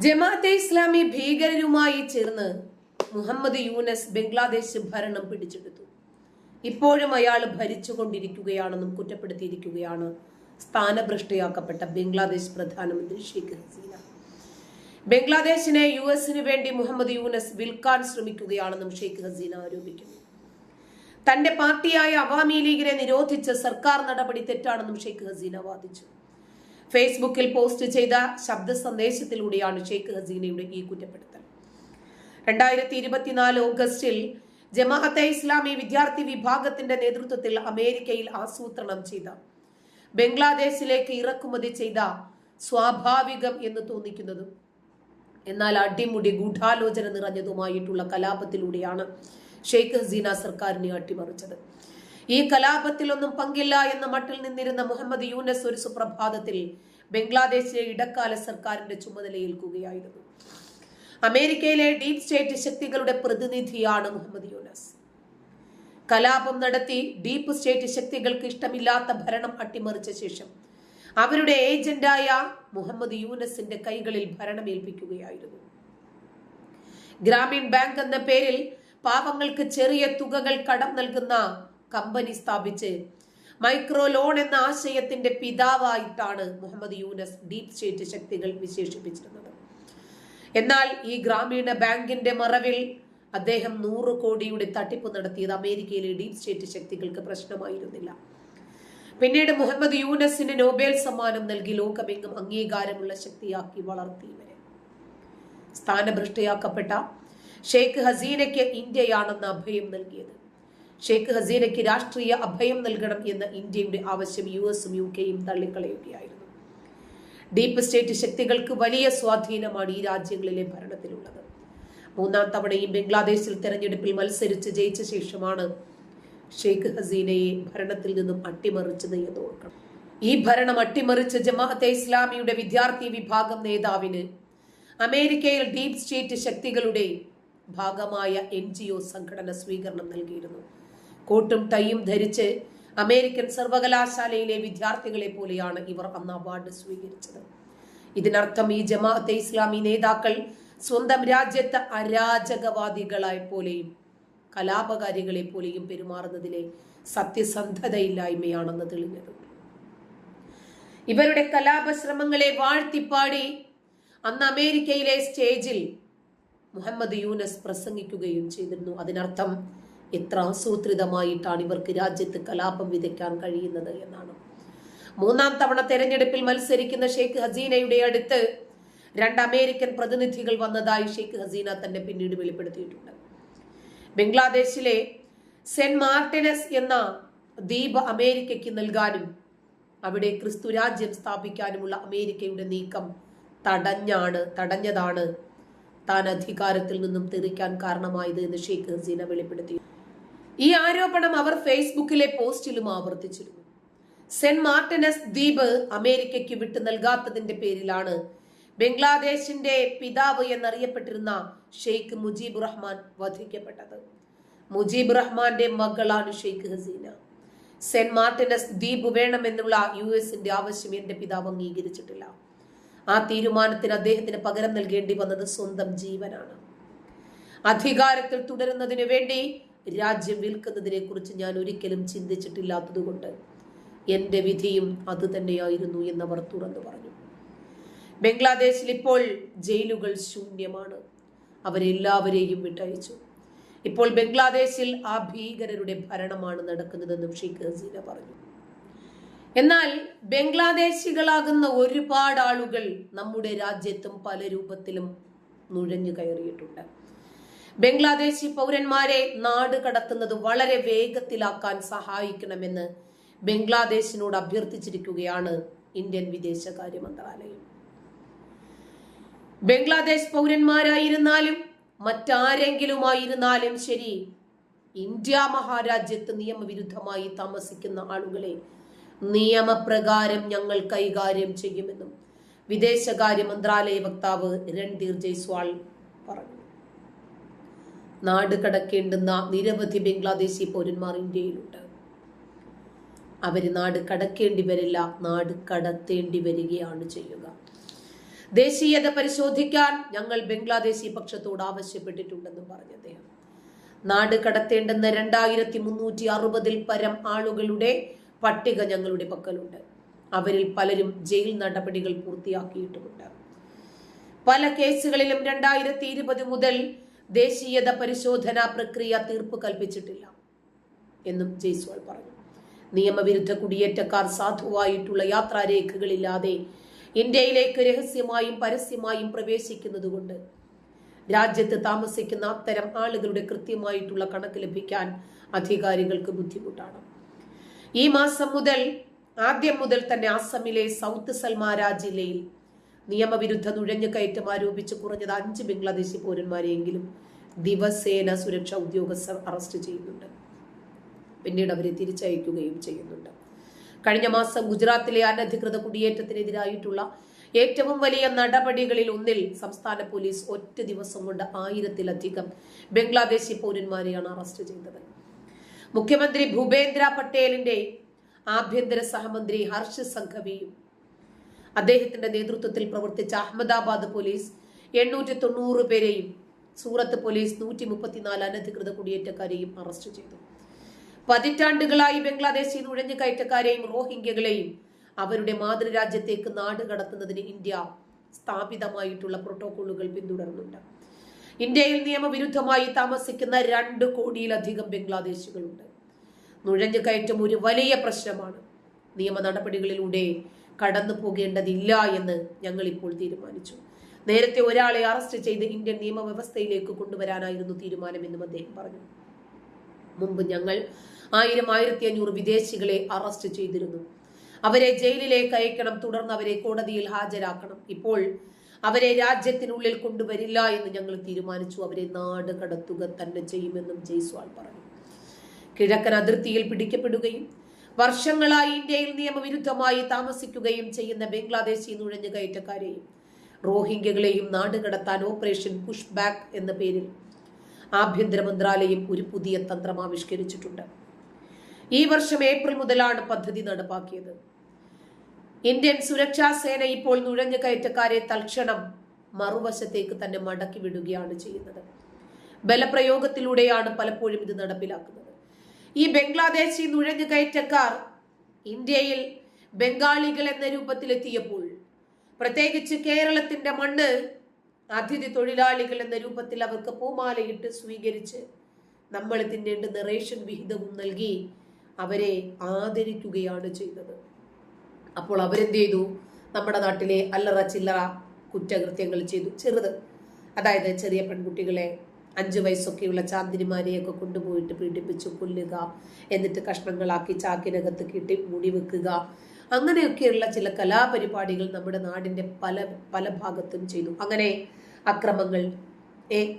ജമാഅത്തെ ഇസ്ലാമി ഭീകരരുമായി ചേർന്ന് മുഹമ്മദ് യൂനസ് ബംഗ്ലാദേശ് ഭരണം പിടിച്ചെടുത്തു. ഇപ്പോഴും അയാൾ ഭരിച്ചുകൊണ്ടിരിക്കുകയാണെന്നും കുറ്റപ്പെടുത്തിയിരിക്കുകയാണ് സ്ഥാനഭ്രഷ്ടയാക്കപ്പെട്ട ബംഗ്ലാദേശ് പ്രധാനമന്ത്രി ഷെയ്ഖ് ഹസീന. ബംഗ്ലാദേശിനെ യുഎസിന് വേണ്ടി മുഹമ്മദ് യൂനസ് വിൽക്കാൻ ശ്രമിക്കുകയാണെന്നും ഷെയ്ഖ് ഹസീന ആരോപിക്കുന്നു. തന്റെ പാർട്ടിയായ അവാമി ലീഗിനെ നിരോധിച്ച സർക്കാർ നടപടി തെറ്റാണെന്നും ഷെയ്ഖ് ഹസീന വാദിച്ചു. ഫേസ്ബുക്കിൽ പോസ്റ്റ് ചെയ്ത ശബ്ദ സന്ദേശത്തിലൂടെയാണ് ഷെയ്ഖ് ഹസീനയുടെ ഈ കുറ്റപ്പെടുത്തൽ. 2024 ഓഗസ്റ്റിൽ ജമാഅത്തെ ഇസ്ലാമി വിദ്യാർത്ഥി വിഭാഗത്തിന്റെ നേതൃത്വത്തിൽ അമേരിക്കയിൽ ആസൂത്രണം ചെയ്ത ബംഗ്ലാദേശിലേക്ക് ഇറക്കുമതി ചെയ്ത സ്വാഭാവികം എന്ന് തോന്നിക്കുന്നതും എന്നാൽ അടിമുടി ഗൂഢാലോചന നിറഞ്ഞതുമായിട്ടുള്ള കലാപത്തിലൂടെയാണ് ഷെയ്ഖ് ഹസീന സർക്കാരിനെ അട്ടിമറിച്ചത്. ഈ കലാപത്തിലൊന്നും പങ്കില്ല എന്ന മട്ടിൽ നിന്നിരുന്ന മുഹമ്മദ് യൂനസ് ഒരു സുപ്രഭാതത്തിൽ ബംഗ്ലാദേശിലെ ഇടക്കാല സർക്കാരിന്റെ ചുമതലയേൽക്കുകയായിരുന്നു. അമേരിക്കയിലെ ഡീപ് സ്റ്റേറ്റ് ശക്തികളുടെ പ്രതിനിധിയാണ് മുഹമ്മദ് യൂനസ്. കലാപം നടത്തി ഡീപ് സ്റ്റേറ്റ് ശക്തികൾക്ക് ഇഷ്ടമില്ലാത്ത ഭരണം അട്ടിമറിച്ച ശേഷം അവരുടെ ഏജന്റായ മുഹമ്മദ് യൂനസിന്റെ കൈകളിൽ ഭരണമേൽപ്പിക്കുകയായിരുന്നു. ഗ്രാമീൺ ബാങ്ക് എന്ന പേരിൽ പാവങ്ങൾക്ക് ചെറിയ തുകകൾ കടം നൽകുന്ന കമ്പനി സ്ഥാപിച്ച് മൈക്രോ ലോൺ എന്ന ആശയത്തിന്റെ പിതാവായിട്ടാണ് മുഹമ്മദ് യൂനസ് ഡീപ് സ്റ്റേറ്റ് ശക്തികൾ വിശേഷിപ്പിച്ചിരുന്നത്. എന്നാൽ ഈ ഗ്രാമീണ ബാങ്കിന്റെ മറവിൽ അദ്ദേഹം 100 കോടിയുടെ തട്ടിപ്പ് നടത്തിയത് അമേരിക്കയിലെ ഡീപ് സ്റ്റേറ്റ് ശക്തികൾക്ക് പ്രശ്നമായിരുന്നില്ല. പിന്നീട് മുഹമ്മദ് യൂനസിന് നോബൽ സമ്മാനം നൽകി ലോകമെങ്ങും അംഗീകാരമുള്ള ശക്തിയാക്കി വളർത്തി. ഇവരെ സ്ഥാനഭ്രഷ്ടയാക്കപ്പെട്ട ഷെയ്ഖ് ഹസീനയ്ക്ക് ഇന്ത്യയാണെന്ന് അഭയം നൽകിയത്. ഷെയ്ഖ് ഹസീനയ്ക്ക് രാഷ്ട്രീയ അഭയം നൽകണം എന്ന ഇന്ത്യയുടെ ആവശ്യം യുഎസും യുകെയും തള്ളിക്കളയുകയായിരുന്നു. ഡീപ് സ്റ്റേറ്റ് ശക്തികൾക്ക് വലിയ സ്വാധീനമാണ് ഈ രാജ്യങ്ങളിലെ ഭരണത്തിലുള്ളത്. 3ാം തവണയും ബംഗ്ലാദേശിൽ തെരഞ്ഞെടുപ്പിൽ മത്സരിച്ച് ജയിച്ച ശേഷമാണ് ഷെയ്ഖ് ഹസീനയെ ഭരണത്തിൽ നിന്നും അട്ടിമറിച്ചത് എന്ന് ഓർക്കണം. ഈ ഭരണം അട്ടിമറിച്ച ജമാഅത്തെ ഇസ്ലാമിയുടെ വിദ്യാർത്ഥി വിഭാഗം നേതാവിന് അമേരിക്കയിൽ ഡീപ് സ്റ്റേറ്റ് ശക്തികളുടെ ഭാഗമായ NGO സംഘടന സ്വീകരണം നൽകിയിരുന്നു. കോട്ടും ടൈയും ധരിച്ച് അമേരിക്കൻ സർവകലാശാലയിലെ വിദ്യാർത്ഥികളെ പോലെയാണ് ഇവർ അന്ന് അവാർഡ് സ്വീകരിച്ചത്. ഇതിനർത്ഥം ഈ ജമാഅത്തെ ഇസ്ലാമി നേതാക്കൾ സ്വന്തം രാജ്യത്ത് അരാജകവാദികളെ പോലെയും കലാപകാരികളെ പോലെയും പെരുമാറുന്നതിലെ സത്യസന്ധതയില്ലായ്മയാണെന്ന് തെളിഞ്ഞത്. ഇവരുടെ കലാപശ്രമങ്ങളെ വാഴ്ത്തിപ്പാടി അന്ന് അമേരിക്കയിലെ സ്റ്റേജിൽ മുഹമ്മദ് യൂനസ് പ്രസംഗിക്കുകയും ചെയ്തിരുന്നു. അതിനർത്ഥം എത്ര ആസൂത്രിതമായിട്ടാണ് ഇവർക്ക് രാജ്യത്ത് കലാപം വിതയ്ക്കാൻ കഴിയുന്നത് എന്നാണ്. 3ാം തവണ തെരഞ്ഞെടുപ്പിൽ മത്സരിക്കുന്ന ഷെയ്ഖ് ഹസീനയുടെ അടുത്ത് 2 അമേരിക്കൻ പ്രതിനിധികൾ വന്നതായി ഷെയ്ഖ് ഹസീന തന്നെ പിന്നീട് വെളിപ്പെടുത്തിയിട്ടുണ്ട്. ബംഗ്ലാദേശിലെ സെന്റ് മാർട്ടിനസ് എന്ന ദ്വീപ് അമേരിക്കയ്ക്ക് നൽകാനും അവിടെ ക്രിസ്തു രാജ്യം സ്ഥാപിക്കാനുമുള്ള അമേരിക്കയുടെ നീക്കം തടഞ്ഞതാണ് താൻ അധികാരത്തിൽ നിന്നും തെറിക്കാൻ കാരണമായത് എന്ന് ഷെയ്ഖ് ഹസീന വെളിപ്പെടുത്തി. ഈ ആരോപണം അവർ ഫേസ്ബുക്കിലെ പോസ്റ്റിലും ആവർത്തിച്ചിരുന്നു. സെന്റ് മാർട്ടിനസ് ദ്വീപ് അമേരിക്കയ്ക്ക് വിട്ടു നൽകാത്തതിന്റെ പേരിലാണ് ബംഗ്ലാദേശിന്റെ പിതാവ് എന്നറിയപ്പെട്ടിരുന്ന ഷെയ്ഖ് മുജീബ് റഹ്മാൻ വധിക്കപ്പെട്ടത്. മുജീബ് റഹ്മാന്റെ മകളാണ് ഷെയ്ഖ് ഹസീന. സെന്റ് മാർട്ടിനസ് ദ്വീപ് വേണമെന്നുള്ള യുഎസിന്റെ ആവശ്യം എന്റെ പിതാവ് അംഗീകരിച്ചിട്ടില്ല. ആ തീരുമാനത്തിന് അദ്ദേഹത്തിന് പകരം നൽകേണ്ടി വന്നത് സ്വന്തം ജീവനാണ്. അധികാരത്തിൽ തുടരുന്നതിനു വേണ്ടി രാജ്യം വിൽക്കുന്നതിനെ കുറിച്ച് ഞാൻ ഒരിക്കലും ചിന്തിച്ചിട്ടില്ലാത്തതുകൊണ്ട് എന്റെ വിധിയും അത് തന്നെയായിരുന്നു എന്നവർ തുറന്നു പറഞ്ഞു. ബംഗ്ലാദേശിൽ ഇപ്പോൾ ജയിലുകൾ ശൂന്യമാണ്. അവരെല്ലാവരെയും വിട്ടയച്ചു. ഇപ്പോൾ ബംഗ്ലാദേശിൽ ആ ഭീകരരുടെ ഭരണമാണ് നടക്കുന്നതെന്നും ഷെയ്ഖ് ഹസീന പറഞ്ഞു. എന്നാൽ ബംഗ്ലാദേശികളാകുന്ന ഒരുപാട് ആളുകൾ നമ്മുടെ രാജ്യത്തും പല രൂപത്തിലും നുഴഞ്ഞു കയറിയിട്ടുണ്ട്. ബംഗ്ലാദേശി പൗരന്മാരെ നാട് കടത്തുന്നത് വളരെ വേഗത്തിലാക്കാൻ സഹായിക്കണമെന്ന് ബംഗ്ലാദേശിനോട് അഭ്യർത്ഥിച്ചിരിക്കുകയാണ് ഇന്ത്യൻ വിദേശകാര്യ മന്ത്രാലയം. ബംഗ്ലാദേശ് പൗരന്മാരായിരുന്നാലും മറ്റാരെങ്കിലുമായിരുന്നാലും ശരി, ഇന്ത്യ മഹാരാജ്യത്ത് നിയമവിരുദ്ധമായി താമസിക്കുന്ന ആളുകളെ നിയമപ്രകാരം ഞങ്ങൾ കൈകാര്യം ചെയ്യുമെന്നും വിദേശകാര്യ മന്ത്രാലയ വക്താവ് രൺധീർ ജയ്സ്വാൾ പറഞ്ഞു. നാട് കടക്കേണ്ടുന്ന നിരവധി ബംഗ്ലാദേശി പൗരന്മാർ ഇന്ത്യയിലുണ്ട്. അവര് നാട് കടക്കേണ്ടി വരില്ല, നാട് കടത്തേണ്ടി വരികയാണ് ചെയ്യുക. ദേശീയത പരിശോധിക്കാൻ ഞങ്ങൾ ബംഗ്ലാദേശി പക്ഷത്തോട് ആവശ്യപ്പെട്ടിട്ടുണ്ടെന്നും പറഞ്ഞു അദ്ദേഹം. നാട് കടത്തേണ്ടുന്ന 2360 പരം ആളുകളുടെ പട്ടിക ഞങ്ങളുടെ പക്കലുണ്ട്. അവരിൽ പലരും ജയിൽ നടപടികൾ പൂർത്തിയാക്കിയിട്ടുമുണ്ട്. പല കേസുകളിലും 2020 മുതൽ ദേശീയത പരിശോധനാ പ്രക്രിയ തീർപ്പ് കൽപ്പിച്ചിട്ടില്ല എന്നും ജയ്സ്വാൾ പറഞ്ഞു. നിയമവിരുദ്ധ കുടിയേറ്റക്കാർ സാധുവായിട്ടുള്ള യാത്രാരേഖകളില്ലാതെ ഇന്ത്യയിലേക്ക് രഹസ്യമായും പരസ്യമായും പ്രവേശിക്കുന്നതുകൊണ്ട് രാജ്യത്ത് താമസിക്കുന്ന അത്തരം ആളുകളുടെ കൃത്യമായിട്ടുള്ള കണക്ക് ലഭിക്കാൻ അധികാരികൾക്ക് ബുദ്ധിമുട്ടാണ്. ഈ മാസം ആദ്യം മുതൽ തന്നെ അസമിലെ സൗത്ത് സൽമാര ജില്ലയിൽ നിയമവിരുദ്ധ നുഴഞ്ഞുകയറ്റം ആരോപിച്ച് കുറഞ്ഞത് 5 ബംഗ്ലാദേശി പൗരന്മാരെയെങ്കിലും ദിവസേന സുരക്ഷാ ഉദ്യോഗസ്ഥർ അറസ്റ്റ് ചെയ്യുന്നുണ്ട്. പിന്നീട് അവരെ തിരിച്ചയക്കുകയും ചെയ്യുന്നുണ്ട്. കഴിഞ്ഞ മാസം ഗുജറാത്തിലെ അനധികൃത കുടിയേറ്റത്തിനെതിരായിട്ടുള്ള ഏറ്റവും വലിയ നടപടികളിൽ ഒന്നിൽ സംസ്ഥാന പോലീസ് ഒറ്റ ദിവസം കൊണ്ട് 1000-ലധികം ബംഗ്ലാദേശി പൗരന്മാരെയാണ് അറസ്റ്റ് ചെയ്തത്. മുഖ്യമന്ത്രി ഭൂപേന്ദ്ര പട്ടേലിന്റെ ആഭ്യന്തര സഹമന്ത്രി ഹർഷ് സംഘവിയും അദ്ദേഹത്തിന്റെ നേതൃത്വത്തിൽ പ്രവർത്തിച്ച അഹമ്മദാബാദ് പോലീസ് 890 പേരെയും സൂറത്ത് പോലീസ് 134 അനധികൃത കുടിയേറ്റക്കാരെയും അറസ്റ്റ് ചെയ്തു. പതിറ്റാണ്ടുകളായി ബംഗ്ലാദേശി നുഴഞ്ഞുകയറ്റക്കാരെയും റോഹിംഗ്യകളെയും അവരുടെ മാതൃരാജ്യത്തേക്ക് നാട് കടത്തുന്നതിന് ഇന്ത്യ സ്ഥാപിതമായിട്ടുള്ള പ്രോട്ടോകോളുകൾ പിന്തുടർന്നുണ്ട്. ഇന്ത്യയിൽ നിയമവിരുദ്ധമായി താമസിക്കുന്ന 2 കോടിയിലധികം ബംഗ്ലാദേശികളുണ്ട്. നുഴഞ്ഞുകയറ്റം ഒരു വലിയ പ്രശ്നമാണ്. നിയമ നടപടികളിലൂടെ കടന്നു പോകേണ്ടതില്ല എന്ന് ഞങ്ങൾ ഇപ്പോൾ തീരുമാനിച്ചു. നേരത്തെ ഒരാളെ അറസ്റ്റ് ചെയ്ത് ഇന്ത്യൻ നിയമവ്യവസ്ഥയിലേക്ക് കൊണ്ടുവരാനായിരുന്നു തീരുമാനമെന്നും അദ്ദേഹം പറഞ്ഞു. മുമ്പ് ഞങ്ങൾ 1000-1500 വിദേശികളെ അറസ്റ്റ് ചെയ്തിരുന്നു. അവരെ ജയിലിലേക്ക് അയക്കണം, തുടർന്ന് അവരെ കോടതിയിൽ ഹാജരാക്കണം. ഇപ്പോൾ അവരെ രാജ്യത്തിനുള്ളിൽ കൊണ്ടുവരില്ല എന്ന് ഞങ്ങൾ തീരുമാനിച്ചു. അവരെ നാട് കടത്തുക തന്നെ ചെയ്യുമെന്നും ജയ്സ്വാൾ പറഞ്ഞു. കിഴക്കൻ അതിർത്തിയിൽ പിടിക്കപ്പെടുകയും വർഷങ്ങളായി ഇന്ത്യയിൽ നിയമവിരുദ്ധമായി താമസിക്കുകയും ചെയ്യുന്ന ബംഗ്ലാദേശി നുഴഞ്ഞുകയറ്റക്കാരെയും റോഹിംഗ്യകളെയും നാട് കടത്താൻ ഓപ്പറേഷൻ പുഷ് ബാക്ക് എന്ന പേരിൽ ആഭ്യന്തര മന്ത്രാലയം ഒരു പുതിയ തന്ത്രം ആവിഷ്കരിച്ചിട്ടുണ്ട്. ഈ വർഷം ഏപ്രിൽ മുതലാണ് പദ്ധതി നടപ്പാക്കിയത്. ഇന്ത്യൻ സുരക്ഷാ സേന ഇപ്പോൾ നുഴഞ്ഞുകയറ്റക്കാരെ തൽക്ഷണം മറുവശത്തേക്ക് തന്നെ മടക്കി വിടുകയാണ് ചെയ്യുന്നത്. ബലപ്രയോഗത്തിലൂടെയാണ് പലപ്പോഴും ഇത് നടപ്പിലാക്കുന്നത്. ഈ ബംഗ്ലാദേശി നുഴഞ്ഞുകയറ്റക്കാർ ഇന്ത്യയിൽ ബംഗാളികൾ എന്ന രൂപത്തിലെത്തിയപ്പോൾ, പ്രത്യേകിച്ച് കേരളത്തിന്റെ മണ്ണ് അതിഥി തൊഴിലാളികൾ എന്ന രൂപത്തിൽ അവർക്ക് പൂമാലയിട്ട് സ്വീകരിച്ച് നമ്മൾ തിന്നേണ്ടുന്ന റേഷൻ വിഹിതവും നൽകി അവരെ ആദരിക്കുകയാണ് ചെയ്തത്. അപ്പോൾ അവരെന്ത് ചെയ്തു? നമ്മുടെ നാട്ടിലെ അല്ലറ ചില്ലറ കുറ്റകൃത്യങ്ങൾ ചെയ്തു. അതായത് ചെറിയ പെൺകുട്ടികളെ 5 വയസ്സൊക്കെയുള്ള ചാന്ദിനിമാരെയൊക്കെ കൊണ്ടുപോയിട്ട് പീഡിപ്പിച്ചു കൊല്ലുക, എന്നിട്ട് കഷ്ണങ്ങളാക്കി ചാക്കിനകത്ത് കെട്ടി മൂടി വെക്കുക, അങ്ങനെയൊക്കെയുള്ള ചില കലാപരിപാടികൾ നമ്മുടെ നാടിന്റെ പല ഭാഗത്തും ചെയ്തു. അങ്ങനെ അക്രമങ്ങൾ,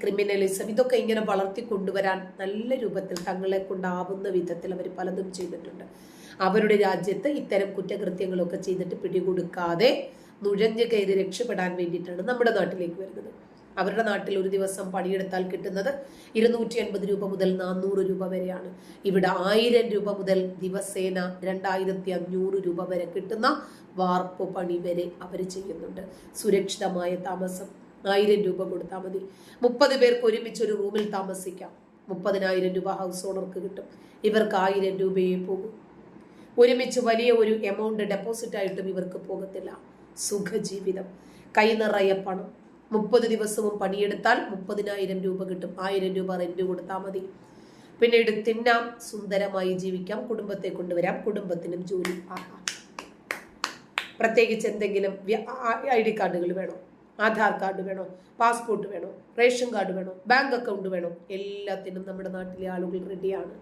ക്രിമിനലിസം, ഇതൊക്കെ ഇങ്ങനെ വളർത്തിക്കൊണ്ടുവരാൻ നല്ല രൂപത്തിൽ തങ്ങളെ കൊണ്ടാവുന്ന വിധത്തിൽ അവർ പലതും ചെയ്തിട്ടുണ്ട്. അവരുടെ രാജ്യത്ത് ഇത്തരം കുറ്റകൃത്യങ്ങളൊക്കെ ചെയ്തിട്ട് പിടികൊടുക്കാതെ നുഴഞ്ഞു കയറി രക്ഷപ്പെടാൻ വേണ്ടിയിട്ടാണ് നമ്മുടെ നാട്ടിലേക്ക് വരുന്നത്. അവരുടെ നാട്ടിൽ ഒരു ദിവസം പണിയെടുത്താൽ കിട്ടുന്നത് 280 രൂപ മുതൽ 400 രൂപ വരെയാണ്. ഇവിടെ 1000 രൂപ മുതൽ ദിവസേന 2500 രൂപ വരെ കിട്ടുന്ന വാർപ്പ് പണി വരെ അവർ ചെയ്യുന്നുണ്ട്. സുരക്ഷിതമായ താമസം 1000 രൂപ കൊടുത്താൽ മതി. 30 പേർക്ക് ഒരുമിച്ച് ഒരു റൂമിൽ താമസിക്കാം. 30,000 രൂപ ഹൗസ് ഓണർക്ക് കിട്ടും. ഇവർക്ക് 1000 രൂപയെ പോകും. ഒരുമിച്ച് വലിയ ഒരു എമൗണ്ട് ഡെപ്പോസിറ്റ് ആയിട്ടും ഇവർക്ക് പോകത്തില്ല. സുഖജീവിതം, കൈ നിറയെ പണം. 30 ദിവസവും പണിയെടുത്താൽ 30,000 രൂപ കിട്ടും. 1000 രൂപ റെന്റ് കൊടുത്താൽ മതി. പിന്നീട് തിന്നാം, സുന്ദരമായി ജീവിക്കാം, കുടുംബത്തെ കൊണ്ടുവരാം, കുടുംബത്തിനും ജോലി. പ്രത്യേകിച്ച് എന്തെങ്കിലും ID കാർഡുകൾ വേണോ, ആധാർ കാർഡ് വേണോ, പാസ്പോർട്ട് വേണോ, റേഷൻ കാർഡ് വേണോ, ബാങ്ക് അക്കൗണ്ട് വേണോ, എല്ലാത്തിനും നമ്മുടെ നാട്ടിലെ ആളുകൾ റെഡിയാണ്.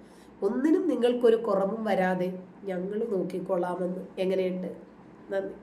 ഒന്നിനും നിങ്ങൾക്കൊരു കുറവും വരാതെ ഞങ്ങൾ നോക്കിക്കൊള്ളാമെന്ന്. എങ്ങനെയുണ്ട്? നന്ദി.